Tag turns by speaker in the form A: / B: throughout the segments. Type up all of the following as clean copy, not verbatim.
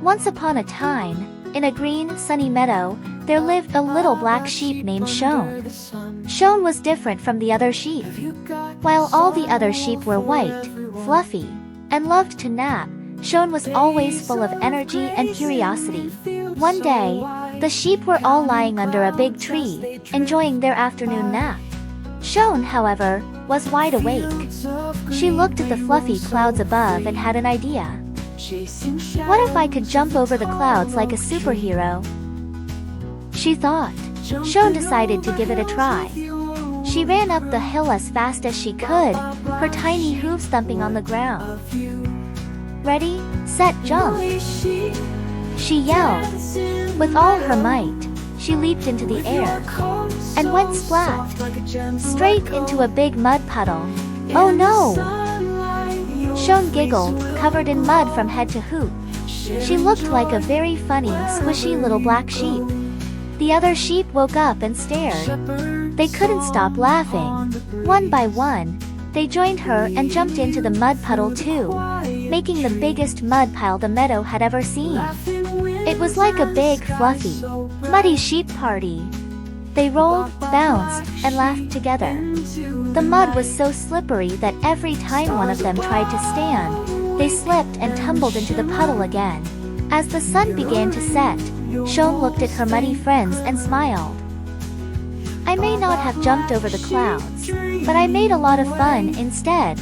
A: Once upon a time, in a green, sunny meadow, there lived a little black sheep named Shone. Shone was different from the other sheep. While all the other sheep were white, fluffy, and loved to nap, Shone was always full of energy and curiosity. One day, the sheep were all lying under a big tree, enjoying their afternoon nap. Shone, however, was wide awake. She looked at the fluffy clouds above and had an idea. What if I could jump over the clouds like a superhero? She thought. Shone decided to give it a try. She ran up the hill as fast as she could, her tiny hooves thumping on the ground. Ready, set, jump! She yelled. With all her might, she leaped into the air and went splat, straight into a big mud puddle. Oh no! Shone giggled, covered in mud from head to hoop. She looked like a very funny, squishy little black sheep. The other sheep woke up and stared. They couldn't stop laughing. One by one, they joined her and jumped into the mud puddle too, making the biggest mud pile the meadow had ever seen. It was like a big, fluffy, muddy sheep party. They rolled, bounced, and laughed together. The mud was so slippery that every time one of them tried to stand, they slipped and tumbled into the puddle again. As the sun began to set, Shone looked at her muddy friends and smiled. I may not have jumped over the clouds, but I made a lot of fun instead,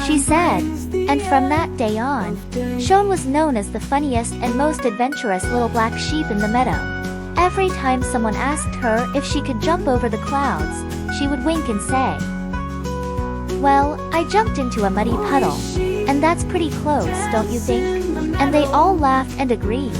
A: she said, and from that day on, Shone was known as the funniest and most adventurous little black sheep in the meadow. Every time someone asked her if she could jump over the clouds, she would wink and say, "Well, I jumped into a muddy puddle, and that's pretty close, don't you think?" And they all laughed and agreed.